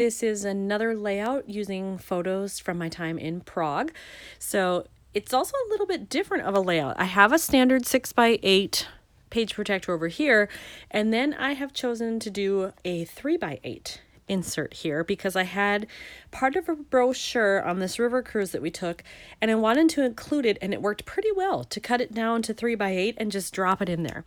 This is another layout using photos from my time in Prague. So it's also a little bit different of a layout. I have a standard 6x8 page protector over here, and then I have chosen to do a 3x8 insert here because I had part of a brochure on this river cruise that we took, and I wanted to include it, and it worked pretty well to cut it down to 3x8 and just drop it in there.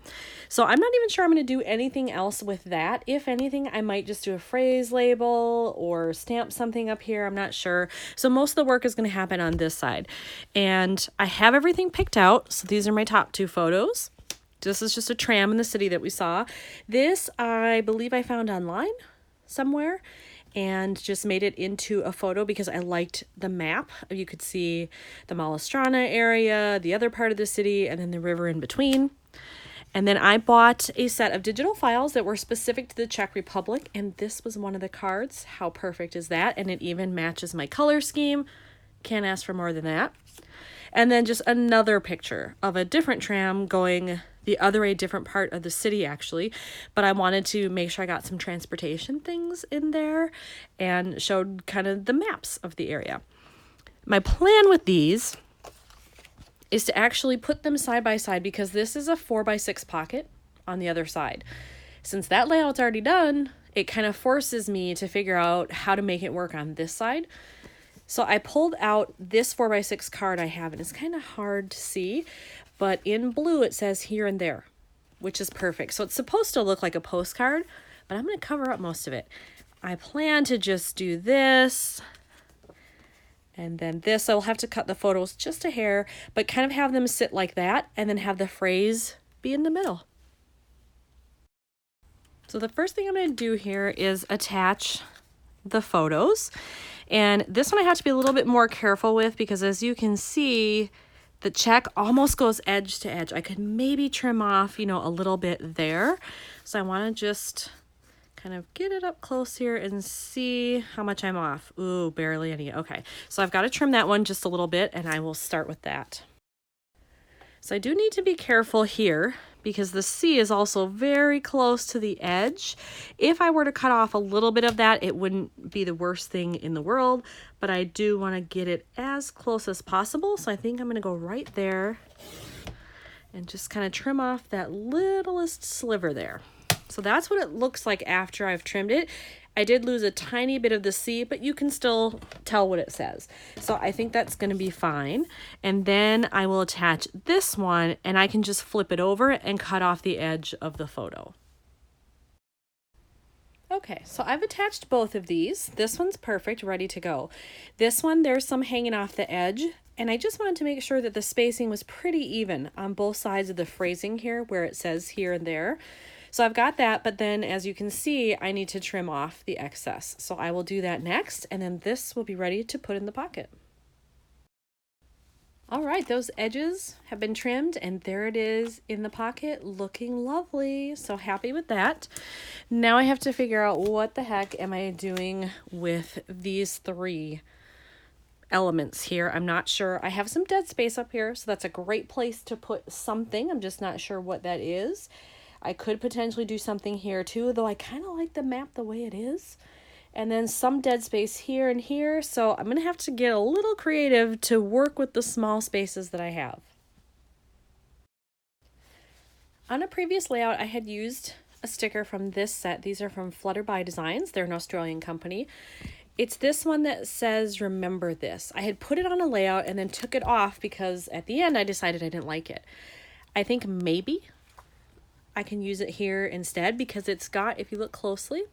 So I'm not even sure I'm going to do anything else with that. If anything, I might just do a phrase label or stamp something up here. I'm not sure. So most of the work is going to happen on this side. And I have everything picked out. So these are my top two photos. This is just a tram in the city that we saw. This, I believe I found online somewhere and just made it into a photo because I liked the map. You could see the Malastrana area, the other part of the city, and then the river in between. And then I bought a set of digital files that were specific to the Czech Republic, and this was one of the cards. How perfect is that? And it even matches my color scheme. Can't ask for more than that. And then just another picture of a different tram going the other a different part of the city, actually. But I wanted to make sure I got some transportation things in there and showed kind of the maps of the area. My plan with these is to actually put them side by side because this is a 4x6 pocket on the other side. Since that layout's already done, it kind of forces me to figure out how to make it work on this side. So I pulled out this 4x6 card I have, and it's kind of hard to see, but in blue it says here and there, which is perfect. So it's supposed to look like a postcard, but I'm going to cover up most of it. I plan to just do this, and then this. I'll have to cut the photos just a hair, but kind of have them sit like that, and then have the phrase be in the middle. So the first thing I'm going to do here is attach the photos. And this one I have to be a little bit more careful with because as you can see, the check almost goes edge to edge. I could maybe trim off, a little bit there. So I want to just kind of get it up close here and see how much I'm off. Ooh, barely any. Okay, so I've got to trim that one just a little bit, and I will start with that. So I do need to be careful here because the C is also very close to the edge. If I were to cut off a little bit of that, it wouldn't be the worst thing in the world, but I do want to get it as close as possible. So I think I'm going to go right there and just kind of trim off that littlest sliver there. So that's what it looks like after I've trimmed it. I did lose a tiny bit of the C, but you can still tell what it says. So I think that's going to be fine. And then I will attach this one, and I can just flip it over and cut off the edge of the photo. Okay, so I've attached both of these. This one's perfect, ready to go. This one, there's some hanging off the edge, and I just wanted to make sure that the spacing was pretty even on both sides of the phrasing here where it says here and there. So I've got that, but then as you can see, I need to trim off the excess. So I will do that next, and then this will be ready to put in the pocket. All right, those edges have been trimmed, and there it is in the pocket, looking lovely. So happy with that. Now I have to figure out what the heck am I doing with these three elements here. I'm not sure. I have some dead space up here, so that's a great place to put something. I'm just not sure what that is. I could potentially do something here too, though I kind of like the map the way it is. And then some dead space here and here, so I'm going to have to get a little creative to work with the small spaces that I have. On a previous layout, I had used a sticker from this set. These are from Flutter by Designs. They're an Australian company. It's this one that says, "Remember this." I had put it on a layout and then took it off because at the end I decided I didn't like it. I think maybe I can use it here instead because it's got, if you look closely,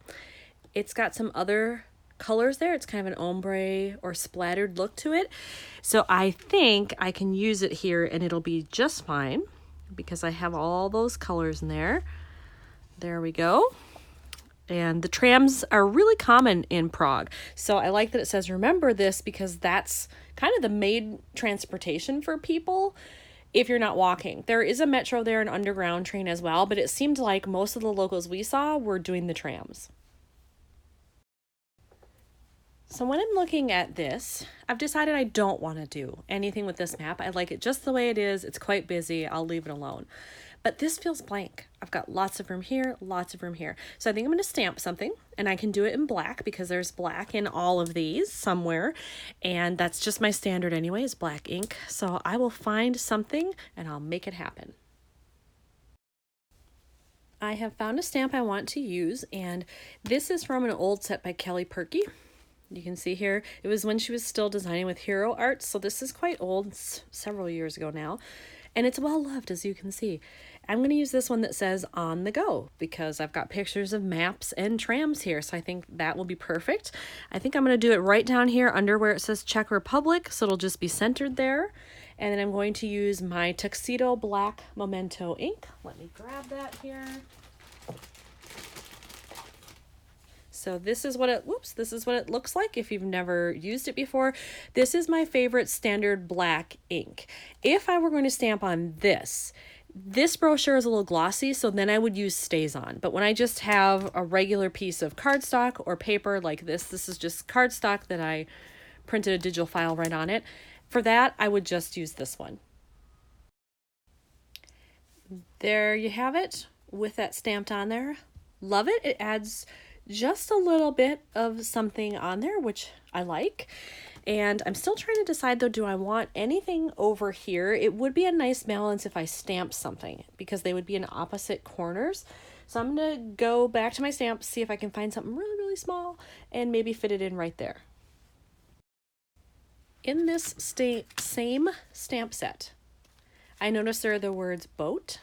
it's got some other colors there. It's kind of an ombre or splattered look to it. So I think I can use it here and it'll be just fine because I have all those colors in there. There we go. And the trams are really common in Prague. So I like that it says "remember this" because that's kind of the main transportation for people if you're not walking. There is a metro there, an underground train as well, but it seemed like most of the locals we saw were doing the trams. So when I'm looking at this, I've decided I don't want to do anything with this map. I like it just the way it is. It's quite busy. I'll leave it alone. but this feels blank. I've got lots of room here, lots of room here. So I think I'm going to stamp something, and I can do it in black because there's black in all of these somewhere. And that's just my standard anyway, is black ink. So I will find something and I'll make it happen. I have found a stamp I want to use, and this is from an old set by Kelly Perky. You can see here, it was when she was still designing with Hero Art, so this is quite old, it's several years ago now, and it's well loved, as you can see. I'm going to use this one that says On the Go, because I've got pictures of maps and trams here, so I think that will be perfect. I think I'm going to do it right down here under where it says Czech Republic, so it'll just be centered there. And then I'm going to use my Tuxedo Black Memento ink. Let me grab that here. So this is what it looks like if you've never used it before. This is my favorite standard black ink. If I were going to stamp on this brochure is a little glossy, so then I would use StazOn. But when I just have a regular piece of cardstock or paper like this is just cardstock that I printed a digital file right on it. For that, I would just use this one. There you have it with that stamped on there. Love it. It adds just a little bit of something on there, which I like. And I'm still trying to decide though, do I want anything over here? It would be a nice balance if I stamped something because they would be in opposite corners. So I'm going to go back to my stamps, see if I can find something really, really small and maybe fit it in right there. In this same stamp set, I noticed there are the words boat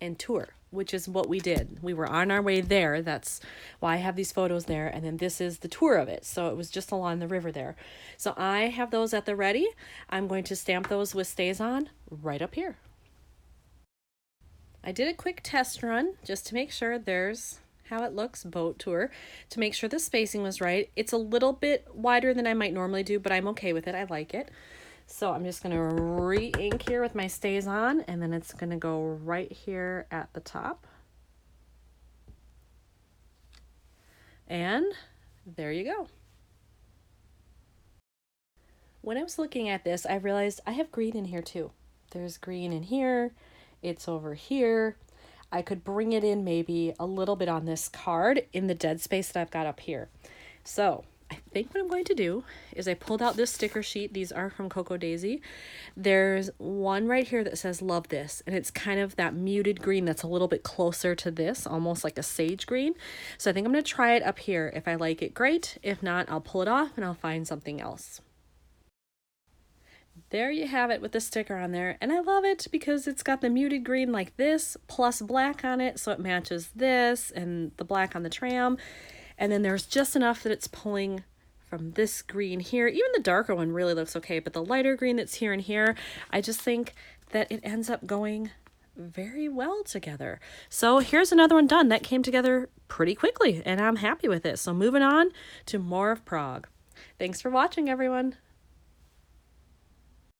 and tour, which is what we did. We were on our way there. That's why I have these photos there. And then this is the tour of it. So it was just along the river there. So I have those at the ready. I'm going to stamp those with StazOn right up here. I did a quick test run just to make sure. There's how it looks, boat tour, to make sure the spacing was right. It's a little bit wider than I might normally do, but I'm okay with it. I like it. So I'm just going to re-ink here with my StazOn, and then it's going to go right here at the top. And there you go. When I was looking at this, I realized I have green in here too. There's green in here. It's over here. I could bring it in maybe a little bit on this card in the dead space that I've got up here. So I think what I'm going to do is I pulled out this sticker sheet. These are from Cocoa Daisy. There's one right here that says love this, and it's kind of that muted green that's a little bit closer to this, almost like a sage green. So I think I'm going to try it up here. If I like it, great. If not, I'll pull it off and I'll find something else. There you have it with the sticker on there, and I love it because it's got the muted green like this plus black on it, so it matches this and the black on the tram. And then there's just enough that it's pulling from this green here. Even the darker one really looks okay, but the lighter green that's here and here, I just think that it ends up going very well together. So here's another one done. That came together pretty quickly, and I'm happy with it. So moving on to more of Prague. Thanks for watching, everyone.